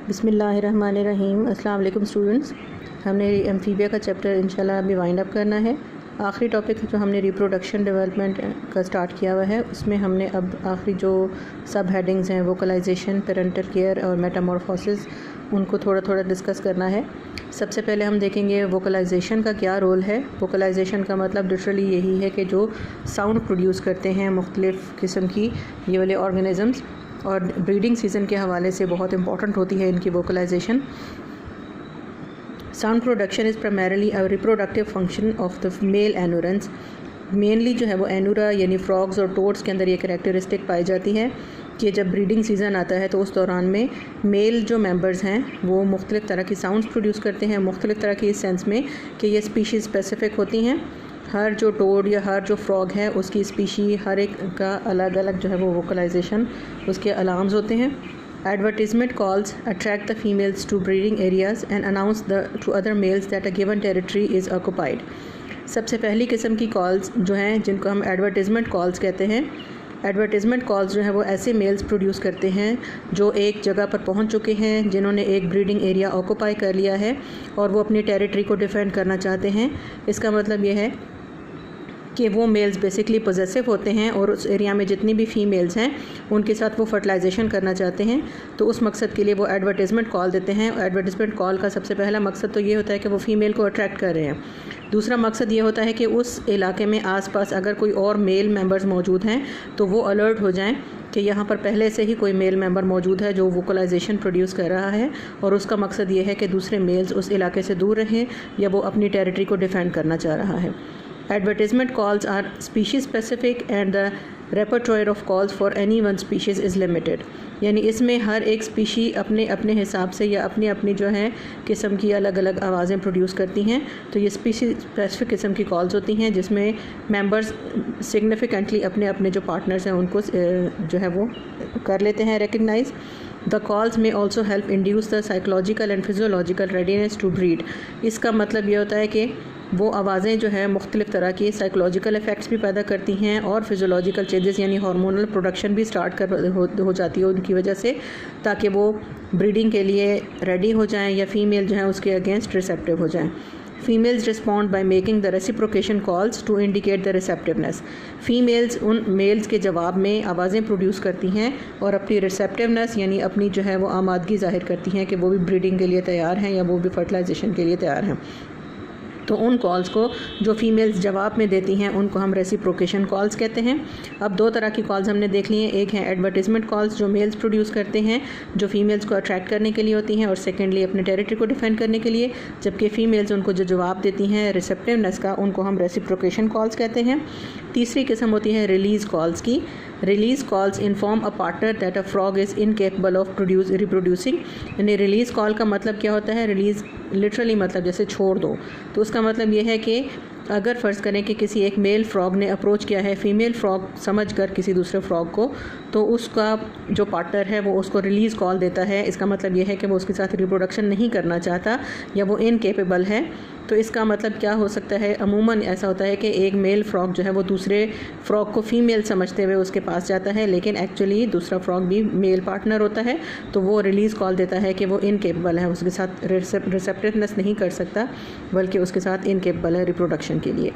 बिस्मिल्लाहिर्रहमानिर्रहीम। अस्सलाम वालेकुम स्टूडेंट्स। हमने एम्फीबिया का चैप्टर इंशाल्लाह अभी वाइंड अप करना है। आखिरी टॉपिक जो हमने रिप्रोडक्शन डेवलपमेंट का स्टार्ट किया हुआ है, उसमें हमने अब आखिरी जो सब हेडिंग्स हैं वोकलाइजेशन, पेरेंटल केयर और मेटामॉर्फोसिस, उनको थोड़ा थोड़ा डिस्कस करना है। सबसे पहले हम देखेंगे वोकलाइजेशन का क्या रोल है। वोकलाइजेशन का मतलब लिटरली यही है कि जो साउंड प्रोड्यूस करते हैं मुख्तलिफ़ किस्म की ये वाले ऑर्गेनिज़म्स, और ब्रीडिंग सीज़न के हवाले से बहुत इंपॉर्टेंट होती है इनकी vocalization. Sound production is primarily a reproductive function of the male anurans. Mainly जो है वो एनूरा यानी फ्रॉग्स और टोड्स के अंदर ये कैरेक्टरिस्टिक पाई जाती है कि जब ब्रीडिंग सीज़न आता है तो उस दौरान में मेल जो मेंबर्स हैं वो मुख्तलिफ़ तरह की साउंड्स प्रोड्यूस करते हैं, मुख्तलिफ़ तरह की इस सेंस में कि ये स्पीशीज़ स्पेसिफ़िक होती हैं। हर जो टोड या हर जो फ्रॉग है उसकी स्पीशी हर एक का अलग अलग जो है वो वोकलाइजेशन उसके अलार्म्स होते हैं। Advertisement calls attract the females to breeding areas and announce the to other males that a given territory is occupied. सबसे पहली किस्म की कॉल्स जो हैं जिनको हम एडवर्टीजमेंट कॉल्स कहते हैं। एडवर्टीज़मेंट कॉल्स जो है वो ऐसे मेल्स प्रोड्यूस करते हैं जो एक जगह पर पहुंच चुके हैं, जिन्होंने एक ब्रीडिंग एरिया ऑक्यूपाई कर लिया है और वो अपनी टेरिटरी को डिफेंड करना चाहते हैं। इसका मतलब ये है कि वो मेल्स बेसिकली पोजेसिव होते हैं और उस एरिया में जितनी भी फ़ीमेल्स हैं उनके साथ वो फर्टिलाइजेशन करना चाहते हैं, तो उस मकसद के लिए वो एडवर्टीज़मेंट कॉल देते हैं। एडवर्टीज़मेंट कॉल का सबसे पहला मकसद तो ये होता है कि वो फ़ीमेल को अट्रैक्ट कर रहे हैं। दूसरा मकसद ये होता है कि उस इलाके में आसपास अगर कोई और मेल मेंबर्स मौजूद हैं तो वो अलर्ट हो जाएं कि यहाँ पर पहले से ही कोई मेल मेंबर मौजूद है जो वोकलाइजेशन प्रोड्यूस कर रहा है, और उसका मकसद ये है कि दूसरे मेल्स उस इलाके से दूर रहें या वो अपनी टेरिटरी को डिफेंड करना चाह रहा है। Advertisement calls are species specific and the repertoire of calls for any one species is limited। यानी इसमें हर एक स्पीशी अपने अपने हिसाब से या अपनी अपनी जो है किस्म की अलग अलग आवाज़ें प्रोड्यूस करती हैं। तो ये स्पीशी स्पेसिफिक किस्म की कॉल्स होती हैं जिसमें मेंबर्स सिग्निफिकेंटली अपने अपने जो पार्टनर्स हैं उनको जो है वो कर लेते हैं रिकग्नाइज। द कॉल्स में also help induce the psychological and physiological readiness to breed. इसका मतलब ये होता है कि वो आवाज़ें जो है मुख्तलिफ़ तरह की साइकोलॉजिकल इफ़ेक्ट्स भी पैदा करती हैं और फिजियोलॉजिकल चेंजेस यानी हार्मोनल प्रोडक्शन भी स्टार्ट हो जाती है उनकी वजह से, ताकि वो ब्रीडिंग के लिए रेडी हो जाएं या फ़ीमेल जो है उसके अगेंस्ट रिसेप्टिव हो जाएं। Females respond by making the reciprocation calls to indicate the receptiveness. Females उन मेल्स के जवाब में आवाज़ें प्रोड्यूस करती हैं और अपनी रिसेप्टिवनेस यानी अपनी जो है वो आमादगी ज़ाहिर करती हैं कि वो भी ब्रीडिंग के लिए तैयार हैं या वो भी फर्टिलाइजेशन के लिए तैयार हैं। तो उन कॉल्स को जो फीमेल्स जवाब में देती हैं उनको हम रेसिप्रोकेशन कॉल्स कहते हैं। अब दो तरह की कॉल्स हमने देख ली हैं, एक है एडवर्टीज़मेंट कॉल्स जो मेल्स प्रोड्यूस करते हैं जो फीमेल्स को अट्रैक्ट करने के लिए होती हैं, और सेकेंडली अपने टेरिटरी को डिफेंड करने के लिए, जबकि फ़ीमेल्स उनको जो जवाब देती हैं रिसेप्टिवनेस का उनको हम रेसिप्रोकेशन कॉल्स कहते हैं। तीसरी किस्म होती है रिलीज़ कॉल्स की। Release calls inform a partner that a frog is incapable of reproducing. यानी रिलीज़ कॉल का मतलब क्या होता है, रिलीज़ लिटरली मतलब जैसे छोड़ दो, तो उसका मतलब ये है कि अगर फ़र्ज़ करें कि किसी एक मेल फ्रॉग ने अप्रोच किया है फ़ीमेल फ्रॉग समझकर किसी दूसरे फ्रॉग को, तो उसका जो पार्टनर है वो उसको रिलीज़ कॉल देता है। इसका मतलब ये है कि वो उसके साथ रिप्रोडक्शन नहीं करना चाहता या वो इनकेपेबल है। तो इसका मतलब क्या हो सकता है, अमूमन ऐसा होता है कि एक मेल फ्रॉग जो है वो दूसरे फ्रॉग को फ़ीमेल समझते हुए उसके पास जाता है, लेकिन एक्चुअली दूसरा फ्रॉग भी मेल पार्टनर होता है, तो वो रिलीज़ कॉल देता है कि वो इनकेपेबल है, उसके साथ रिसेप्टिवनेस नहीं कर सकता बल्कि उसके साथ इनकेपेबल है रिप्रोडक्शन के लिए।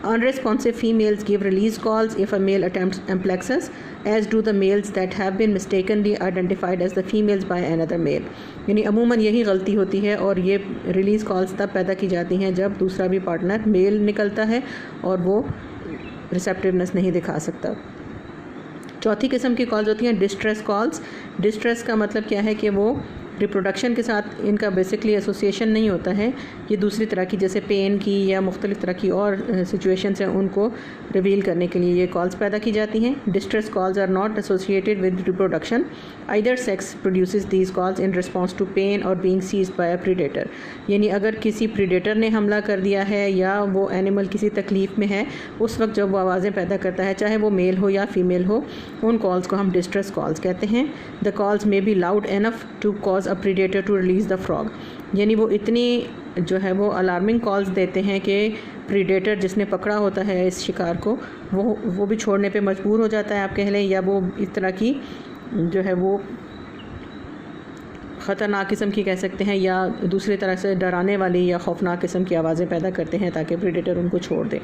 Unresponsive females give release calls if a male attempts amplexus, as do the males that have been mistakenly identified as the females by another male। यानी अमूमन यही गलती होती है और ये रिलीज़ कॉल्स तब पैदा की जाती हैं जब दूसरा भी पार्टनर मेल निकलता है और वो रिसेप्टिवनेस नहीं दिखा सकता। चौथी किस्म की कॉल्स होती हैं डिस्ट्रेस कॉल्स। डिस्ट्रेस का मतलब क्या है कि वो रिप्रोडक्शन के साथ इनका बेसिकली एसोसिएशन नहीं होता है, ये दूसरी तरह की जैसे पेन की या मुख्तलिफ़ तरह की और सिचुएशंस हैं उनको रिवील करने के लिए ये कॉल्स पैदा की जाती हैं। Distress calls are not associated with reproduction, either sex produces these calls in response to pain और being seized by a predator. यानी अगर किसी प्रीडेटर ने हमला कर दिया है या वो एनिमल किसी तकलीफ़ में है, उस वक्त जब वो आवाज़ें पैदा करता है चाहे वो मेल हो या फीमेल हो, उन कॉल्स को हम डिस्ट्रेस कॉल्स कहते हैं। The calls may be loud enough to cause a predator to release the frog. यानी वो इतनी जो है वो अलार्मिंग कॉल्स देते हैं कि प्रीडेटर जिसने पकड़ा होता है इस शिकार को वो भी छोड़ने पे मजबूर हो जाता है आप कह लें, या वो इस तरह की जो है वो ख़तरनाक किस्म की कह सकते हैं, या दूसरी तरह से डराने वाली या खौफनाक किस्म की आवाज़ें पैदा करते हैं ताकि प्रेडेटर उनको छोड़ दे।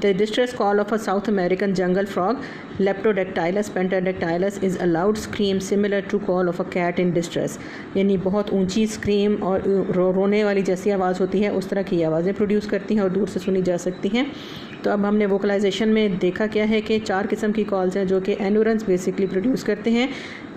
The distress call of a South American jungle frog Leptodactylus pentadactylus is a loud scream similar to call of a cat in distress, यानी बहुत ऊंची स्क्रीम और रोने वाली जैसी आवाज़ होती है, उस तरह की आवाज़ें प्रोड्यूस करती हैं और दूर से सुनी जा सकती हैं। तो अब हमने वोकलाइजेशन में देखा क्या है कि 4 किस्म की कॉल्स हैं जो कि एनूरेंस बेसिकली प्रोड्यूस करते हैं।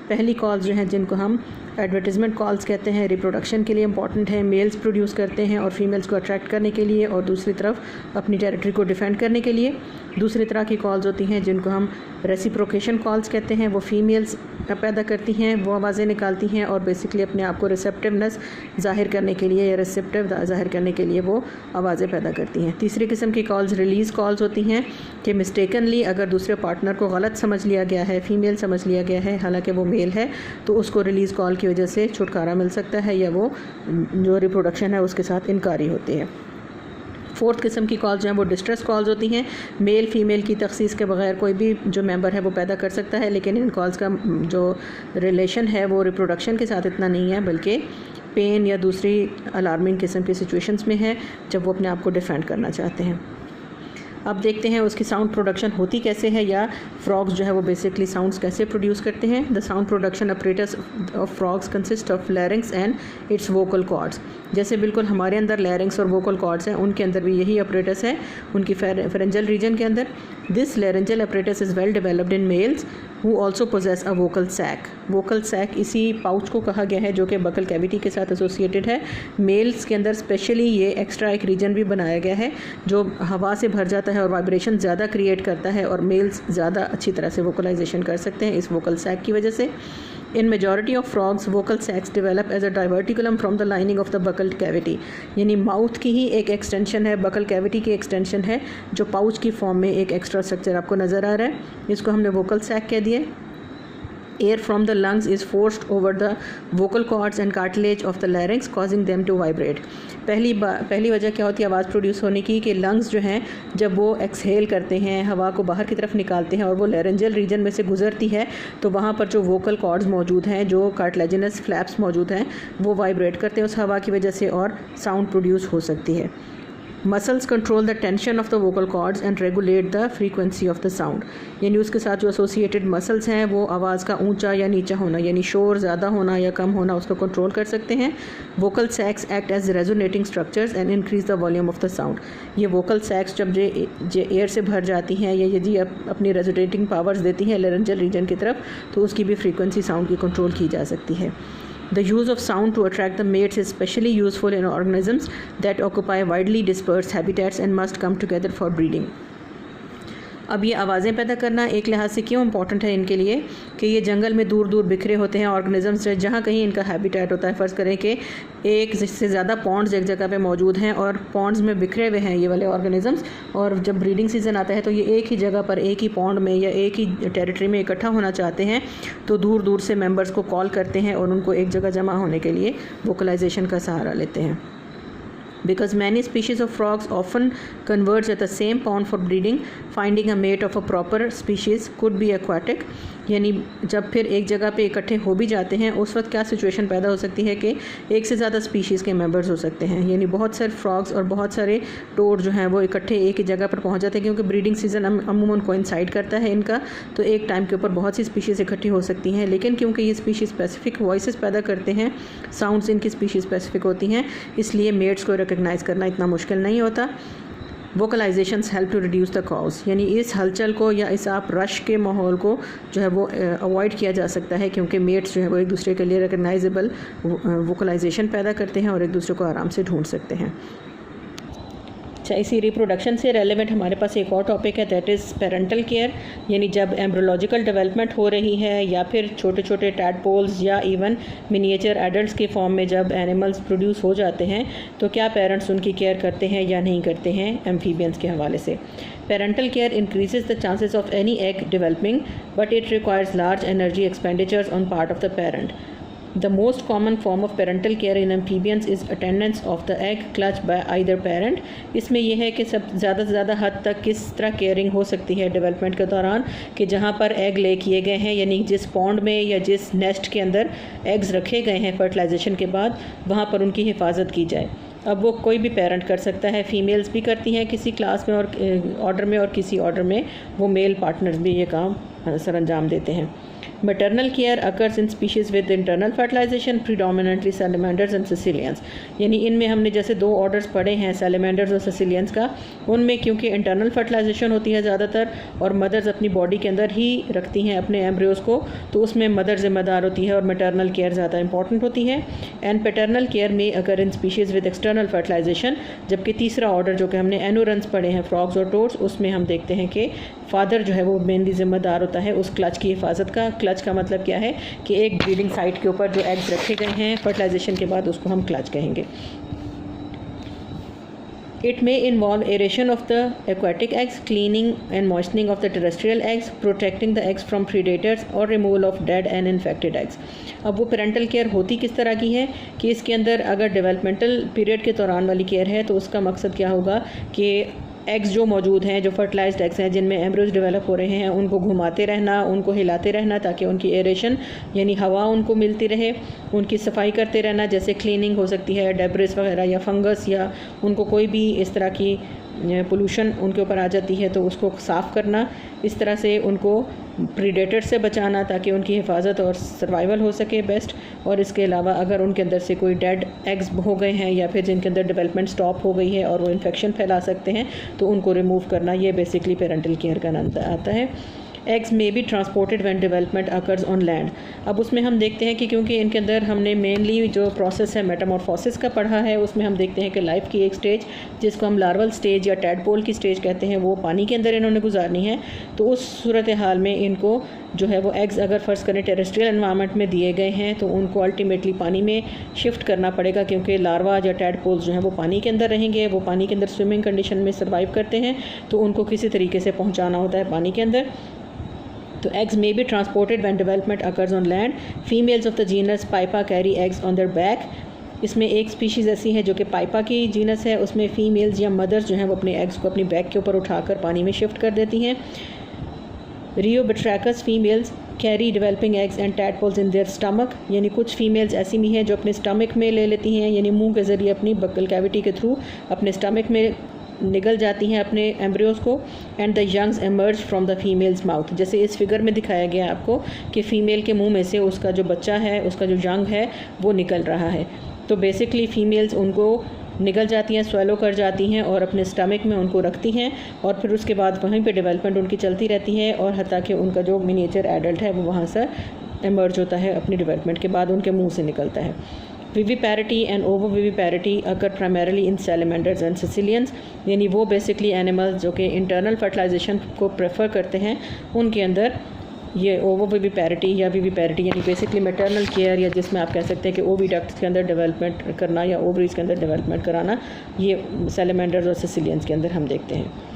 पहली कॉल्स जो हैं जिनको हम एडवर्टिजमेंट कॉल्स कहते हैं, रिप्रोडक्शन के लिए इंपॉर्टेंट है, मेल्स प्रोड्यूस करते हैं और फीमेल्स को अट्रैक्ट करने के लिए और दूसरी तरफ अपनी टेरिटरी को डिफेंड करने के लिए। दूसरी तरह की कॉल्स होती हैं जिनको हम रेसिप्रोकेशन कॉल्स कहते हैं, वो फीमेल्स पैदा करती हैं, वो आवाज़ें निकालती हैं और बेसिकली अपने आप को रिसेप्टिवनेस ज़ाहिर करने के लिए या रिसेप्टिव ज़ाहिर करने के लिए वो आवाज़ें पैदा करती हैं। तीसरी किस्म की कॉल्स रिलीज़ कॉल्स होती हैं कि मिस्टेकनली अगर दूसरे पार्टनर को गलत समझ लिया गया है, फ़ीमेल समझ लिया गया है, हालांकि वो मेल है, तो उसको रिलीज़ कॉल की वजह से छुटकारा मिल सकता है या वो जो रिप्रोडक्शन है उसके साथ इनकारी होती है। फोर्थ किस्म की कॉल्स जो हैं वो डिस्ट्रेस कॉल्स होती हैं। मेल फीमेल की तखसीस के बगैर कोई भी जो मेंबर है वो पैदा कर सकता है, लेकिन इन कॉल्स का जो रिलेशन है वो रिप्रोडक्शन के साथ इतना नहीं है, बल्कि पेन या दूसरी अलार्मिंग किस्म की सिचुएशंस में है जब वो अपने आप को डिफेंड करना चाहते हैं। अब देखते हैं उसकी साउंड प्रोडक्शन होती कैसे है, या फ्रॉग्स जो है वो बेसिकली साउंड्स कैसे प्रोड्यूस करते हैं। The sound production apparatus of frogs consist of लैरिंग्स and it's vocal cords. जैसे बिल्कुल हमारे अंदर लैरिंग्स और वोकल कॉर्ड्स हैं, उनके अंदर भी यही अपरेटस है, उनकी फेरेंजल रीजन के अंदर। This laryngeal apparatus is well developed in males who also possess a vocal sac. Vocal sac इसी पाउच को कहा गया है जो कि बकल कैविटी के साथ एसोसिएटेड है। मेल्स के अंदर स्पेशली ये एक्स्ट्रा एक रीजन भी बनाया गया है जो हवा से भर जाता है और वाइब्रेशन ज़्यादा क्रिएट करता है, और मेल्स ज़्यादा अच्छी तरह से वोकलाइजेशन कर सकते हैं इस वोकल सैक की वजह से। In majority of frogs vocal sacs develop as a diverticulum from the lining of the buccal cavity, यानी माउथ की ही एक एक्सटेंशन है, बकल कैविटी की एक्सटेंशन है जो पाउच की फॉर्म में एक एक्स्ट्रा स्ट्रक्चर आपको नज़र आ रहा है, इसको हमने वोकल सैक कह दिया। Air from the lungs is forced over the vocal cords and cartilage of the larynx, causing them to vibrate. पहली वजह क्या होती है आवाज़ प्रोड्यूस होने की कि लंग्स जो हैं जब वो एक्सहेल करते हैं, हवा को बाहर की तरफ निकालते हैं और वो लैरेंजल रीजन में से गुजरती है, तो वहाँ पर जो वोकल कॉर्ड्स मौजूद हैं, जो कार्टिलेजिनस फ्लैप्स मौजूद हैं, वो वाइब्रेट करते हैं उस हवा की वजह से और साउंड प्रोड्यूस हो सकती है। Muscles control the tension of the vocal cords and regulate the frequency of the sound, यानी उसके साथ जो एसोसिएटेड मसल्स हैं वो आवाज़ का ऊंचा या नीचा होना, यानी शोर ज़्यादा होना या कम होना, उसको कंट्रोल कर सकते हैं। Vocal sacs act as resonating structures and increase the volume of the sound. ये वोकल सैक्स जब जे एयर से भर जाती हैं या यदि अपनी रेजोनेटिंग पावर्स देती हैं लेरेंजल रीजन की तरफ, तो उसकी भी फ्रीक्वेंसी साउंड की कंट्रोल की जा सकती है। The use of sound to attract the mates is especially useful in organisms that occupy widely dispersed habitats and must come together for breeding. अब ये आवाज़ें पैदा करना एक लिहाज से क्यों इम्पॉर्टेंट है इनके लिए कि ये जंगल में दूर दूर बिखरे होते हैं ऑर्गेनिजम्स, जहाँ कहीं इनका हैबिटेट होता है। फ़र्ज़ करें कि एक से ज़्यादा पॉन्ड्स एक जगह पे मौजूद हैं और पॉन्ड्स में बिखरे हुए हैं ये वाले ऑर्गेनिजम्स, और जब ब्रीडिंग सीज़न आता है तो ये एक ही जगह पर एक ही पॉन्ड में या एक ही टेरिटरी में इकट्ठा होना चाहते हैं, तो दूर दूर से मेम्बर्स को कॉल करते हैं और उनको एक जगह जमा होने के लिए वोकलाइजेशन का सहारा लेते हैं। Because many species of frogs often converge at the same pond for breeding, finding a mate of a proper species could be aquatic. यानी जब फिर एक जगह पे इकट्ठे हो भी जाते हैं उस वक्त क्या सिचुएशन पैदा हो सकती है कि एक से ज़्यादा स्पीशीज़ के मेंबर्स हो सकते हैं, यानी बहुत सारे फ्रॉग्स और बहुत सारे टोड जो हैं वो इकट्ठे एक ही जगह पर पहुंच जाते हैं, क्योंकि ब्रीडिंग सीज़न अमूमन कोइंसाइड करता है इनका, तो एक टाइम के ऊपर बहुत सी स्पीशीज़ इकट्ठी हो सकती हैं। लेकिन क्योंकि ये स्पीशीज़ स्पेसिफिक वॉइसेस पैदा करते हैं, साउंड्स इनकी स्पीशीज़ स्पेसिफिक होती हैं, इसलिए मेट्स को रिकग्नाइज़ करना इतना मुश्किल नहीं होता। Vocalizations help to reduce the cause, यानी इस हलचल को या इस आप रश के माहौल को जो है वो अवॉइड किया जा सकता है, क्योंकि मेट्स जो है वो एक दूसरे के लिए रिकग्नाइजेबल वोकलाइजेशन पैदा करते हैं और एक दूसरे को आराम से ढूंढ सकते हैं। अच्छा, इसी रिप्रोडक्शन से रेलेवेंट हमारे पास एक और टॉपिक है, दैट इज़ पेरेंटल केयर, यानी जब एम्ब्रियोलॉजिकल डेवलपमेंट हो रही है या फिर छोटे छोटे टैडपोल्स या इवन मिनिएचर एडल्ट्स के फॉर्म में जब एनिमल्स प्रोड्यूस हो जाते हैं, तो क्या पेरेंट्स उनकी केयर करते हैं या नहीं करते हैं एम्फीबियंस के हवाले से। Parental care increases the chances of any egg developing, but it requires large energy expenditures on part of the parent. The most common form of parental care in amphibians is attendance of the egg clutch bye either parent. इसमें यह है कि सब ज़्यादा से ज़्यादा हद तक किस तरह केयरिंग हो सकती है डेवलपमेंट के दौरान कि जहाँ पर एग ले किए गए हैं, यानी जिस पॉन्ड में या जिस नेस्ट के अंदर एग्स रखे गए हैं फर्टिलाइजेशन के बाद, वहाँ पर उनकी हिफाजत की जाए। अब वो कोई भी पेरेंट कर सकता है, फीमेल्स भी करती हैं किसी क्लास में और ऑर्डर में, और किसी ऑर्डर में वो मेल पार्टनर्स भी ये काम सर अंजाम देते हैं। Maternal care occurs in species with internal fertilization, predominantly salamanders and caecilians। यानी इनमें हमने जैसे दो ऑर्डर्स पढ़े हैं salamanders और caecilians का, उनमें क्योंकि इंटरनल फर्टिलाइजेशन होती है ज़्यादातर और मदर्स अपनी बॉडी के अंदर ही रखती हैं अपने एम्ब्रियोज को, तो उसमें मदर ज़िम्मेदार होती है और मैटरनल केयर ज़्यादा इंपॉर्टेंट होती है। एंड पैटर्नल केयर में अगर इन स्पीशीज़ विद एक्सटर्नल फर्टिलाइजेशन, जबकि तीसरा ऑर्डर जो कि हमने एनोरन्स पढ़े हैं फ्रॉग्स और टोड्स, उसमें हम देखते हैं कि फादर जो है वो मेनली ज़िम्मेदार होता है उस क्लच की हिफाजत का। क्लच का मतलब क्या है कि एक ब्रीडिंग साइट के ऊपर जो एग्स रखे गए हैं फर्टिलाइजेशन के बाद, उसको हम क्लच कहेंगे। It may involve aeration of the aquatic eggs, cleaning and moistening of the terrestrial eggs, protecting the eggs from predators और removal of dead and infected eggs। अब वो पेरेंटल केयर होती किस तरह की है कि इसके अंदर अगर डेवलपमेंटल पीरियड के दौरान वाली केयर है तो उसका मकसद क्या होगा कि एग्स जो मौजूद हैं, जो फर्टिलाइज्ड एग्स हैं जिनमें एम्ब्रियोज डेवलप हो रहे हैं, उनको घुमाते रहना, उनको हिलाते रहना ताकि उनकी एरेशन यानी हवा उनको मिलती रहे, उनकी सफाई करते रहना, जैसे क्लीनिंग हो सकती है डेब्रिस वगैरह या फंगस या उनको कोई भी इस तरह की पोल्यूशन उनके ऊपर आ जाती है तो उसको साफ़ करना, इस तरह से उनको प्रीडेटर से बचाना ताकि उनकी हिफाजत और सर्वाइवल हो सके बेस्ट। और इसके अलावा अगर उनके अंदर से कोई डेड एग्स हो गए हैं या फिर जिनके अंदर डेवलपमेंट स्टॉप हो गई है और वो इन्फेक्शन फैला सकते हैं तो उनको रिमूव करना, ये बेसिकली पेरेंटल केयर का नाम आता है। एग्स में be transported when development occurs on land. अब उसमें हम देखते हैं कि क्योंकि इनके अंदर हमने मेनली जो प्रोसेस है मेटामॉर्फोसिस का पढ़ा है, उसमें हम देखते हैं कि लाइफ की एक स्टेज जिसको हम लार्वल स्टेज या टैडपोल की स्टेज कहते हैं वो पानी के अंदर इन्होंने गुजारनी है। तो उस सूरत हाल में इनको जो है वो एग्स अगर फ़र्ज़ करें टेरेस्ट्रियल एनवायरनमेंट में दिए गए हैं तो उनको अल्टीमेटली पानी में शिफ्ट करना पड़ेगा, क्योंकि लार्वा या टैडपोल्स जो हैं वो पानी के अंदर रहेंगे, वो पानी के अंदर स्विमिंग कंडीशन में सर्वाइव करते हैं, तो उनको किसी तरीके से पहुँचाना होता है पानी के अंदर। तो eggs may be transported when development occurs on land. Females of the genus Pipa carry eggs on their back। इसमें एक स्पीशीज़ ऐसी है जो कि पाइपा की जीनस है, उसमें फ़ीमेल्स या मदर्स जो हैं वो अपने एग्स को अपनी बैक के ऊपर उठाकर पानी में शिफ्ट कर देती हैं। Rheobatrachus females carry developing eggs and tadpoles in their stomach. यानी कुछ फीमेल्स ऐसी भी हैं जो अपने स्टमक में ले लेती हैं, यानी मुंह के ज़रिए अपनी बक्कल कैविटी के थ्रू अपने स्टमक में निगल जाती हैं अपने एम्ब्रियोज को। And the youngs emerge from the female's mouth, जैसे इस फिगर में दिखाया गया है आपको कि फ़ीमेल के मुंह में से उसका जो बच्चा है, उसका जो यंग है वो निकल रहा है। तो बेसिकली फ़ीमेल्स उनको निकल जाती हैं, स्वेलो कर जाती हैं और अपने स्टमक में उनको रखती हैं और फिर उसके बाद वहीं पे डेवलपमेंट उनकी चलती रहती है और हत्ता कि उनका जो मिनिएचर एडल्ट है वो वहाँ से एमर्ज होता है, अपनी डेवलपमेंट के बाद उनके मुँह से निकलता है। Viviparity and ovoviviparity occur primarily in salamanders and caecilians. यानी वो बेसिकली एनिमल्स जो कि इंटरनल फर्टिलाइजेशन को प्रेफर करते हैं, उनके अंदर ये ओवोविविपैरिटी या विविपैरिटी यानी बेसिकली मैटरनल केयर, या जिसमें आप कह सकते हैं कि ओविडक्ट्स के अंदर डेवलपमेंट करना या ओवरीज के अंदर डेवलपमेंट कराना, ये सैलमेंडर्स और सिसिलियंस के अंदर हम देखते हैं।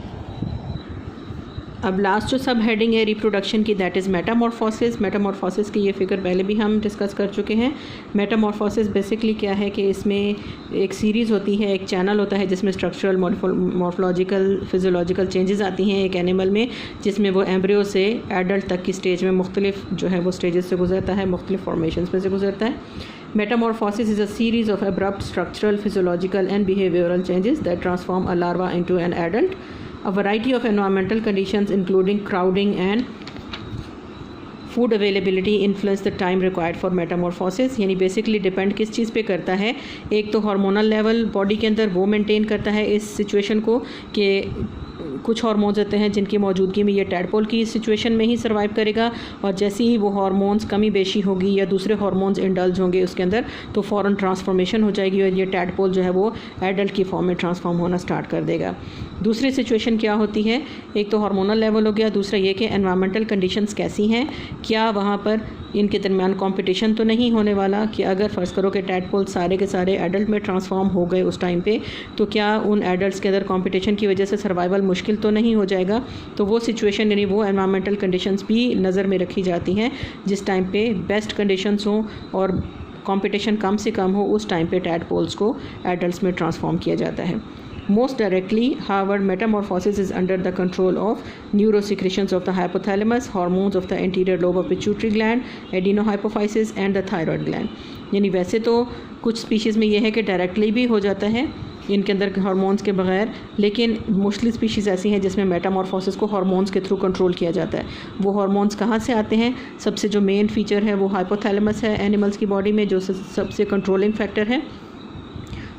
अब लास्ट जो सब हेडिंग है रिप्रोडक्शन की, दैट इज़ मेटामॉर्फोसिस। मेटामॉर्फोसिस की ये फिगर पहले भी हम डिस्कस कर चुके हैं। मेटामॉर्फोसिस बेसिकली क्या है कि इसमें एक सीरीज़ होती है, एक चैनल होता है जिसमें स्ट्रक्चरल मॉर्फोलॉजिकल फिजियोलॉजिकल चेंजेस आती हैं एक एनिमल में, जिसमें वो एम्ब्रियो से एडल्ट तक की स्टेज में मुख्तलिफ जो है वो स्टेजेस से गुजरता है, मुख्तलिफ फॉर्मेशंस में से गुजरता है। Metamorphosis is a series of abrupt structural, physiological and behavioral changes that transform a larva into an adult. A variety of environmental conditions including crowding and food availability influence the time required for Metamorphosis. यानी basically depend किस चीज़ पे करता है, एक तो hormonal level body के अंदर वो मेंटेन करता है इस सिचुएशन को कि कुछ हार्मोन्स होते हैं जिनकी मौजूदगी में ये टैडपोल की सिचुएशन में ही सर्वाइव करेगा, और जैसे ही वो हार्मोन्स कमी बेशी होगी या दूसरे हार्मोन्स इंडल्ज होंगे उसके अंदर तो फ़ौरन ट्रांसफॉर्मेशन हो जाएगी और ये टैडपोल जो है वो एडल्ट की फॉर्म में ट्रांसफॉर्म होना स्टार्ट कर देगा। दूसरी सिचुएशन क्या होती है, एक तो हार्मोनल लेवल हो गया, दूसरा ये कि एनवायरमेंटल कंडीशंस कैसी हैं, क्या वहाँ पर इनके दरमियान कंपटीशन तो नहीं होने वाला कि अगर फ़र्ज़ करो कि टैडपोल सारे के सारे एडल्ट में ट्रांसफॉर्म हो गए उस टाइम पे, तो क्या उन एडल्ट्स के अंदर कंपटीशन की वजह से सर्वाइवल मुश्किल तो नहीं हो जाएगा। तो वो सिचुएशन यानी वो एनवायरमेंटल कंडीशंस भी नज़र में रखी जाती हैं जिस टाइम पे बेस्ट कंडीशंस हों और कंपटीशन कम से कम हो उस टाइम पे टैडपोल्स को एडल्ट्स में ट्रांसफॉर्म किया जाता है। Most directly, however, metamorphosis is under the control of neurosecretions of the hypothalamus, hormones of the anterior lobe of pituitary gland, adenohypophysis and the thyroid gland. यानी वैसे तो कुछ स्पीशीज़ में ये है कि डायरेक्टली भी हो जाता है इनके अंदर हार्मोन्स के बगैर, लेकिन मोस्टली स्पीशीज़ ऐसी हैं जिसमें मेटामॉर्फोसिस को हार्मोन्स के थ्रू कंट्रोल किया जाता है। वो हार्मोन्स कहाँ से आते हैं? सबसे जो मेन फीचर है वो हाइपोथैलेमस है एनिमल्स की बॉडी में, जो सबसे कंट्रोलिंग फैक्टर है।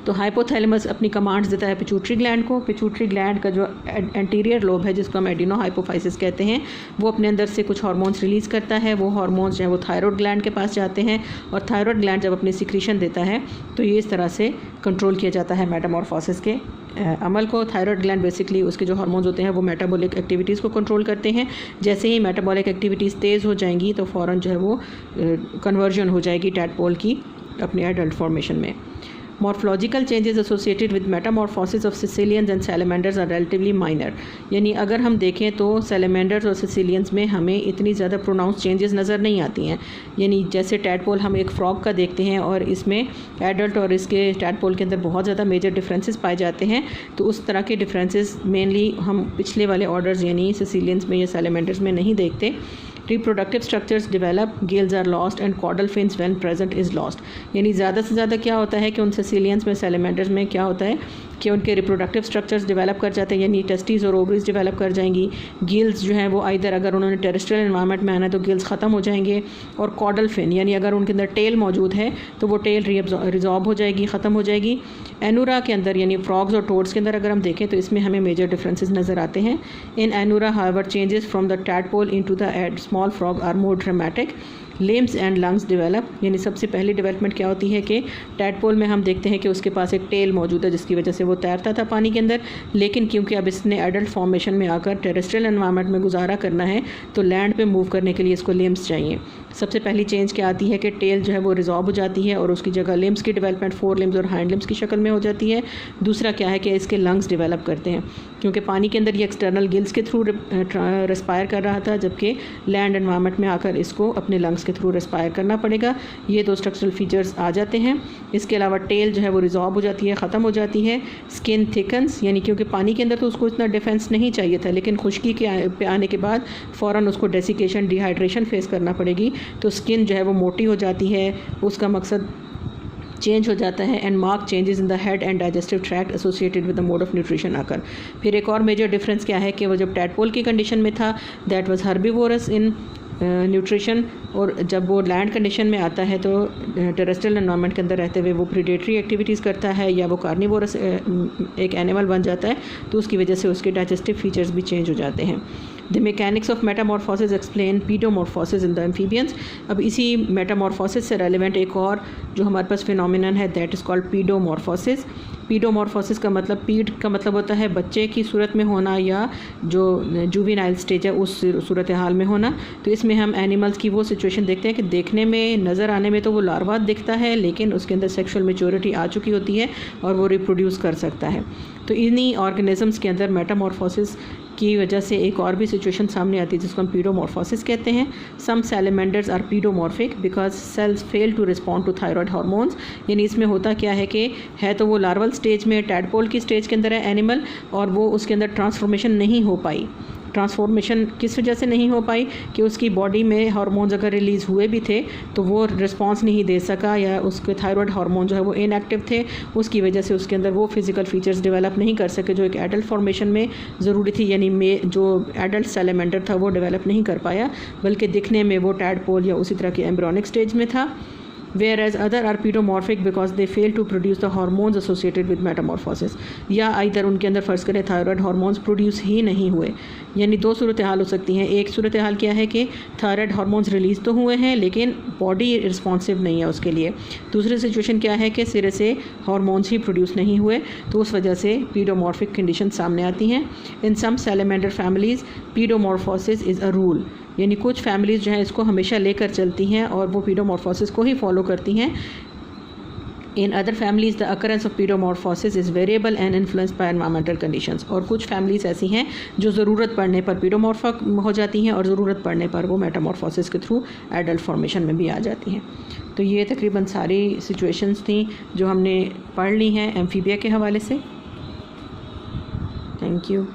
तो हाइपोथैलेमस अपनी कमांड्स देता है पिट्यूटरी ग्लैंड को। पिट्यूटरी ग्लैंड का जो एंटीरियर लोब है जिसको हम एडिनोहाइपोफाइसिस कहते हैं, वो अपने अंदर से कुछ हार्मोन्स रिलीज़ करता है। वो हार्मोन्स जो है वो थायराइड ग्लैंड के पास जाते हैं और थायराइड ग्लैंड जब अपनी सिक्रीशन देता है तो ये इस तरह से कंट्रोल किया जाता है मेटामॉर्फोसिस के अमल को। थायराइड ग्लैंड बेसिकली उसके जो हार्मोन्स होते हैं वो मेटाबॉलिक एक्टिविटीज़ को कंट्रोल करते हैं। जैसे ही मेटाबॉलिक एक्टिविटीज़ तेज़ हो जाएंगी तो फ़ौरन जो है वो कन्वर्जन हो जाएगी टैडपोल की अपने एडल्ट फॉर्मेशन में। Morphological changes associated with metamorphosis of Caecilians and salamanders are relatively minor. यानी अगर हम देखें तो salamanders और Caecilians में हमें इतनी ज़्यादा pronounced changes नज़र नहीं आती हैं। यानी जैसे टैडपोल हम एक फ्रॉग का देखते हैं और इसमें एडल्ट और इसके टैडपोल के अंदर बहुत ज़्यादा मेजर डिफरेंसेस पाए जाते हैं, तो उस तरह के डिफरेंसेस मेनली हम पिछले वाले ऑर्डर्स यानी Caecilians में या salamanders में नहीं देखते। Reproductive structures develop, gills are lost and caudal fins when present is lost. यानी ज़्यादा से ज़्यादा क्या होता है कि उन Caecilians में salamanders में क्या होता है कि उनके रिप्रोडक्टिव स्ट्रक्चर्स डेवलप कर जाते हैं, यानी टेस्टिस और ओवरीज डेवलप कर जाएंगी। गिल्स जो हैं वो आइदर अगर उन्होंने टेरेस्ट्रियल एनवायरनमेंट में आना है तो गिल्स ख़त्म हो जाएंगे, और कॉडल फिन यानी अगर उनके अंदर टेल मौजूद है तो वो टेल रिजॉर्ब हो जाएगी, ख़त्म हो जाएगी। एनूरा के अंदर यानी फ्रॉग्स और टोड्स के अंदर अगर हम देखें तो इसमें हमें मेजर डिफरेंसेस नज़र आते हैं। In Anura however changes from the tadpole into the small frog are more dramatic. Limbs and lungs develop, यानी सबसे पहली डेवलपमेंट क्या होती है कि टैडपोल में हम देखते हैं कि उसके पास एक टेल मौजूद है जिसकी वजह से वो तैरता था पानी के अंदर, लेकिन क्योंकि अब इसने एडल्ट फॉर्मेशन में आकर टेरेस्ट्रियल एनवायरनमेंट में गुजारा करना है तो लैंड पे मूव करने के लिए इसको लिम्स चाहिए। सबसे पहली चेंज क्या आती है कि टेल जो है वो रिजॉर्ब हो जाती है और उसकी जगह लिम्स की डेवलपमेंट फोर लिम्स और हैंड लिम्स की शक्ल में हो जाती है। दूसरा क्या है कि इसके लंग्स डेवलप करते हैं, क्योंकि पानी के अंदर ये एक्सटर्नल गिल्स के थ्रू रेस्पायर कर रहा था, जबकि लैंड एनवायरनमेंट में आकर इसको अपने लंग्स के थ्रू रेस्पायर करना पड़ेगा। ये दो स्ट्रक्चरल फीचर्स आ जाते हैं। इसके अलावा टेल जो है वो रिजॉर्ब हो जाती है, ख़त्म हो जाती है। स्किन थिकन्स, यानी क्योंकि पानी के अंदर तो उसको इतना डिफेंस नहीं चाहिए था, लेकिन खुश्की के पे आने के बाद फ़ौरन उसको डेसिकेशन डिहाइड्रेशन फेस करना पड़ेगी, तो स्किन जो है वो मोटी हो जाती है, उसका मकसद चेंज हो जाता है। And mark changes in the head and digestive tract associated with the mode of nutrition आकर। फिर एक और मेजर डिफरेंस क्या है कि वो जब टैडपोल की कंडीशन में था that was herbivorous in nutrition, और जब वो लैंड कंडीशन में आता है तो टेरेस्ट्रियल एनवायरनमेंट के अंदर रहते हुए वो प्रीडेटरी एक्टिविटीज़ करता है या वो कार्निवोरस एक एनिमल बन जाता है, तो उसकी वजह से उसके डाइजेस्टिव फीचर्स भी चेंज हो जाते हैं। The mechanics of metamorphosis explain paedomorphosis in the amphibians. अब इसी मेटामॉर्फोसिस से रेलिवेंट एक और जो हमारे पास फिनोमिनन है that is called paedomorphosis. Paedomorphosis का मतलब, पीड का मतलब होता है बच्चे की सूरत में होना या जो जुवेनाइल स्टेज है उस सूरत हाल में होना। तो इसमें हम एनिमल्स की वो सिचुएशन देखते हैं कि देखने में नज़र आने में तो वो लार्वा दिखता है, लेकिन उसके अंदर सेक्सुअल मैच्योरिटी आ चुकी होती है और वो रिप्रोड्यूस कर सकता है। तो इन्हीं ऑर्गेनिजम्स के अंदर मेटामॉर्फोसिस की वजह से एक और भी सिचुएशन सामने आती है जिसको हम पीडोमॉर्फोसिस कहते हैं। Some salamanders are paedomorphic because cells fail to respond to thyroid hormones. यानी इसमें होता क्या है कि है तो वो लार्वल स्टेज में टैडपोल की स्टेज के अंदर है एनिमल, और वो उसके अंदर ट्रांसफॉर्मेशन नहीं हो पाई। ट्रांसफॉर्मेशन किस वजह से नहीं हो पाई कि उसकी बॉडी में हार्मोन्स अगर रिलीज़ हुए भी थे तो वो रिस्पांस नहीं दे सका, या उसके थायराइड हार्मोन जो है वो इनएक्टिव थे, उसकी वजह से उसके अंदर वो फिजिकल फीचर्स डेवलप नहीं कर सके जो एक एडल्ट फॉर्मेशन में ज़रूरी थी। यानी जो एडल्ट सैलेमेंडर था वो डेवलप नहीं कर पाया, बल्कि दिखने में वो टैडपोल या उसी तरह के एम्ब्रियोनिक स्टेज में था। whereas other are pedomorphic because they fail to produce the hormones associated with metamorphosis, या आइदर उनके अंदर फ़र्ज़ करें थायराइड हार्मोन्स प्रोड्यूस ही नहीं हुए। यानी दो सूरत हाल हो सकती हैं। एक सूरत हाल क्या है कि थायराइड हार्मोन्स रिलीज़ तो हुए हैं लेकिन बॉडी रिस्पॉन्सिव नहीं है उसके लिए। दूसरी सिचुएशन क्या है कि सिरे से हार्मोन्स ही प्रोड्यूस नहीं हुए, तो उस वजह से पीडोमॉर्फिक कंडीशन सामने आती हैं। In some salamander families paedomorphosis is a rule, यानी कुछ फैमिलीज़ जो हैं इसको हमेशा लेकर चलती हैं और वो पीडोमॉर्फोसिस को ही फॉलो करती हैं। In other families the occurrence of paedomorphosis is variable and influenced by environmental conditions. और कुछ फैमिलीज़ ऐसी हैं जो ज़रूरत पड़ने पर पीडोमॉर्फा हो जाती हैं और ज़रूरत पड़ने पर वो मेटामॉर्फोसिस के थ्रू एडल्ट फॉर्मेशन में भी आ जाती हैं। तो ये तकरीबन सारी सिचुएशंस थी जो हमने पढ़ ली हैं एम्फीबिया के हवाले से। Thank you.